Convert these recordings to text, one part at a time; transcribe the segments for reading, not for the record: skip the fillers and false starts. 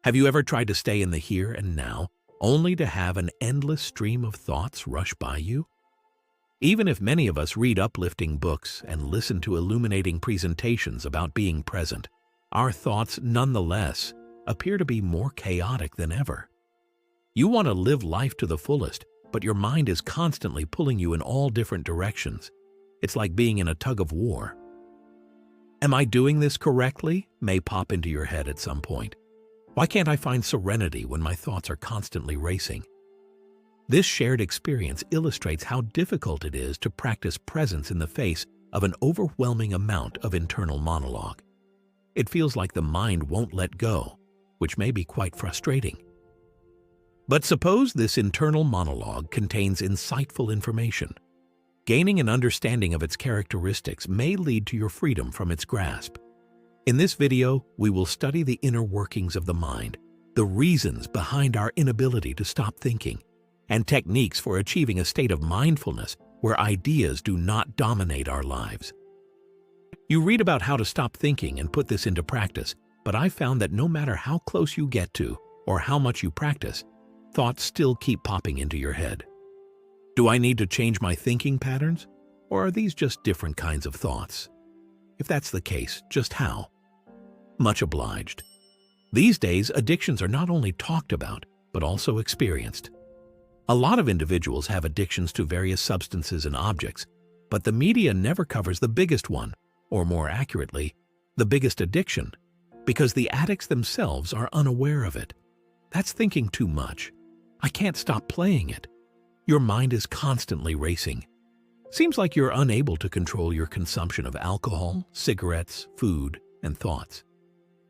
Have you ever tried to stay in the here and now, only to have an endless stream of thoughts rush by you? Even if many of us read uplifting books and listen to illuminating presentations about being present, our thoughts nonetheless appear to be more chaotic than ever. You want to live life to the fullest, but your mind is constantly pulling you in all different directions. It's like being in a tug of war. Am I doing this correctly? May pop into your head at some point. Why can't I find serenity when my thoughts are constantly racing? This shared experience illustrates how difficult it is to practice presence in the face of an overwhelming amount of internal monologue. It feels like the mind won't let go, which may be quite frustrating. But suppose this internal monologue contains insightful information. Gaining an understanding of its characteristics may lead to your freedom from its grasp. In this video, we will study the inner workings of the mind, the reasons behind our inability to stop thinking, and techniques for achieving a state of mindfulness where ideas do not dominate our lives. You read about how to stop thinking and put this into practice, but I found that no matter how close you get to or how much you practice, thoughts still keep popping into your head. Do I need to change my thinking patterns, or are these just different kinds of thoughts? If that's the case, just how? Much obliged. These days, addictions are not only talked about, but also experienced. A lot of individuals have addictions to various substances and objects, but the media never covers the biggest one, or more accurately, the biggest addiction, because the addicts themselves are unaware of it. That's thinking too much. I can't stop playing it. Your mind is constantly racing. Seems like you're unable to control your consumption of alcohol, cigarettes, food, and thoughts.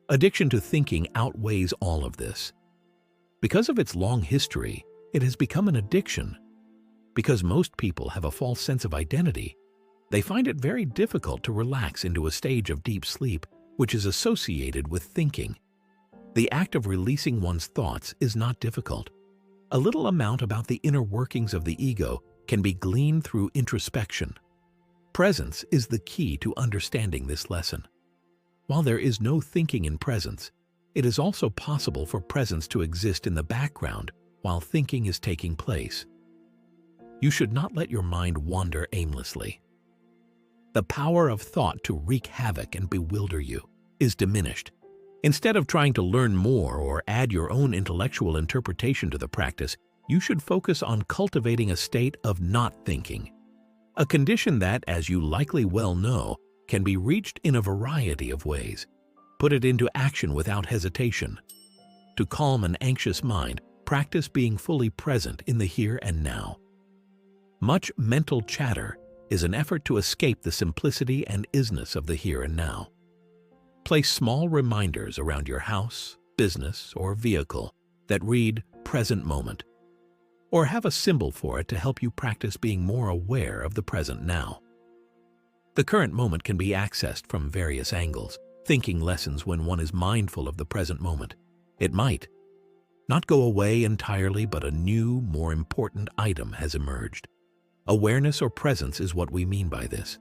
Addiction to thinking outweighs all of this. Because of its long history, it has become an addiction. Because most people have a false sense of identity, they find it very difficult to relax into a stage of deep sleep, which is associated with thinking. The act of releasing one's thoughts is not difficult. A little amount about the inner workings of the ego can be gleaned through introspection. Presence is the key to understanding this lesson. While there is no thinking in presence, it is also possible for presence to exist in the background while thinking is taking place. You should not let your mind wander aimlessly. The power of thought to wreak havoc and bewilder you is diminished. Instead of trying to learn more or add your own intellectual interpretation to the practice, you should focus on cultivating a state of not thinking. A condition that, as you likely well know, can be reached in a variety of ways. Put it into action without hesitation. To calm an anxious mind, practice being fully present in the here and now. Much mental chatter is an effort to escape the simplicity and isness of the here and now. Place small reminders around your house, business, or vehicle that read "present moment," or have a symbol for it to help you practice being more aware of the present now. The current moment can be accessed from various angles. Thinking lessens when one is mindful of the present moment. It might not go away entirely, but a new, more important item has emerged. Awareness or presence is what we mean by this.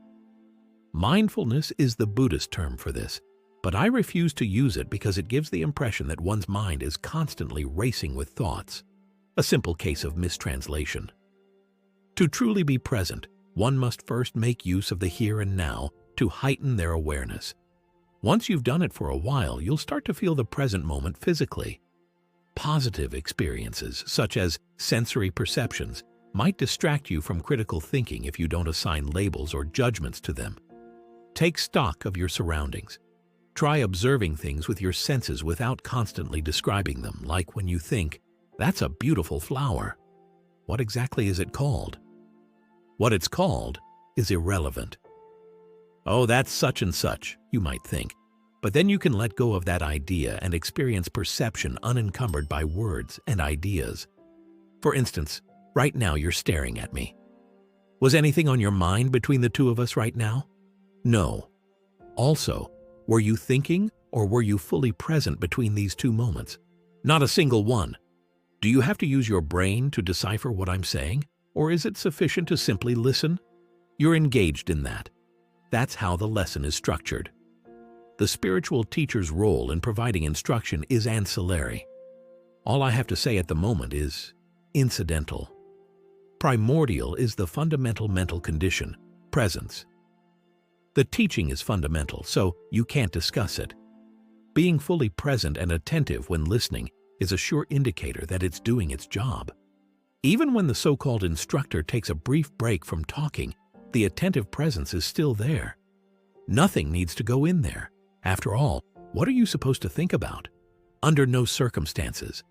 Mindfulness is the Buddhist term for this, but I refuse to use it because it gives the impression that one's mind is constantly racing with thoughts. A simple case of mistranslation. To truly be present, one must first make use of the here and now to heighten their awareness. Once you've done it for a while, you'll start to feel the present moment physically. Positive experiences, such as sensory perceptions, might distract you from critical thinking if you don't assign labels or judgments to them. Take stock of your surroundings. Try observing things with your senses without constantly describing them, like when you think, "That's a beautiful flower." What exactly is it called? What it's called is irrelevant. "Oh, that's such and such," you might think. But then you can let go of that idea and experience perception unencumbered by words and ideas. For instance, right now you're staring at me. Was anything on your mind between the two of us right now? No. Also, were you thinking or were you fully present between these two moments? Not a single one. Do you have to use your brain to decipher what I'm saying, or is it sufficient to simply listen? You're engaged in that. That's how the lesson is structured. The spiritual teacher's role in providing instruction is ancillary. All I have to say at the moment is incidental. Primordial is the fundamental mental condition, presence. The teaching is fundamental, so you can't discuss it. Being fully present and attentive when listening is a sure indicator that it's doing its job. Even when the so-called instructor takes a brief break from talking, the attentive presence is still there. Nothing needs to go in there. After all, what are you supposed to think about? Under no circumstances.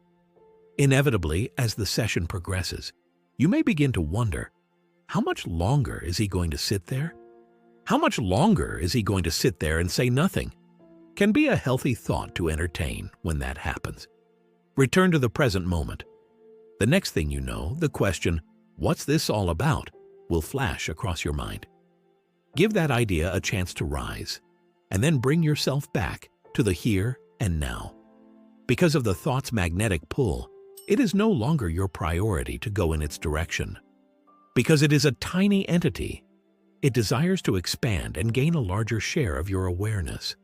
Inevitably, as the session progresses, you may begin to wonder, how much longer is he going to sit there? How much longer is he going to sit there and say nothing? Can be a healthy thought to entertain when that happens. Return to the present moment. The next thing you know, the question, "What's this all about?" will flash across your mind. Give that idea a chance to rise, and then bring yourself back to the here and now. Because of the thought's magnetic pull, it is no longer your priority to go in its direction. Because it is a tiny entity, it desires to expand and gain a larger share of your awareness.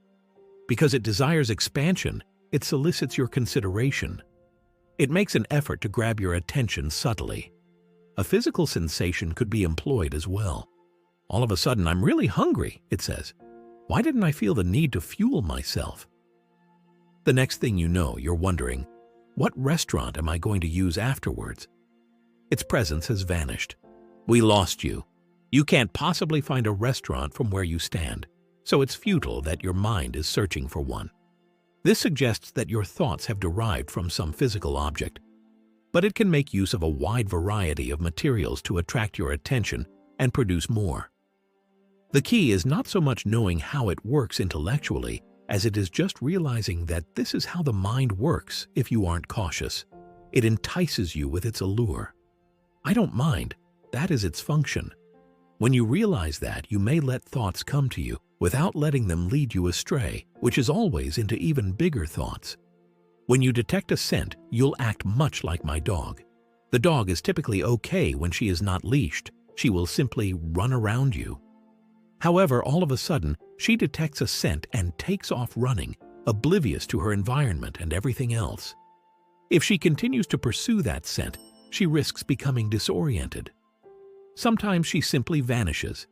Because it desires expansion, it solicits your consideration. It makes an effort to grab your attention subtly. A physical sensation could be employed as well. All of a sudden, "I'm really hungry," it says. "Why didn't I feel the need to fuel myself?" The next thing you know, you're wondering, what restaurant am I going to use afterwards? Its presence has vanished. We lost you. You can't possibly find a restaurant from where you stand, so it's futile that your mind is searching for one. This suggests that your thoughts have derived from some physical object, but it can make use of a wide variety of materials to attract your attention and produce more. The key is not so much knowing how it works intellectually as it is just realizing that this is how the mind works if you aren't cautious. It entices you with its allure. I don't mind. That is its function. When you realize that, you may let thoughts come to you without letting them lead you astray, which is always into even bigger thoughts. When you detect a scent, you'll act much like my dog. The dog is typically okay when she is not leashed. She will simply run around you. However, all of a sudden, she detects a scent and takes off running, oblivious to her environment and everything else. If she continues to pursue that scent, she risks becoming disoriented. Sometimes she simply vanishes,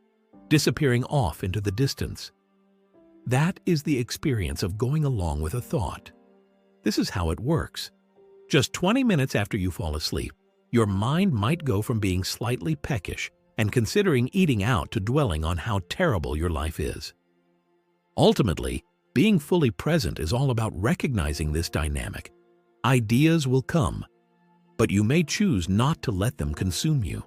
disappearing off into the distance. That is the experience of going along with a thought. This is how it works. Just 20 minutes after you fall asleep, your mind might go from being slightly peckish and considering eating out to dwelling on how terrible your life is. Ultimately, being fully present is all about recognizing this dynamic. Ideas will come, but you may choose not to let them consume you.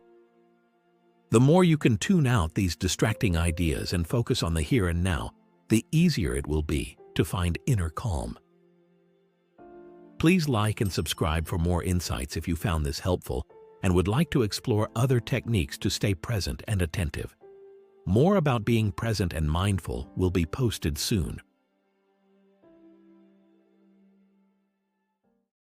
The more you can tune out these distracting ideas and focus on the here and now, the easier it will be to find inner calm. Please like and subscribe for more insights if you found this helpful and would like to explore other techniques to stay present and attentive. More about being present and mindful will be posted soon.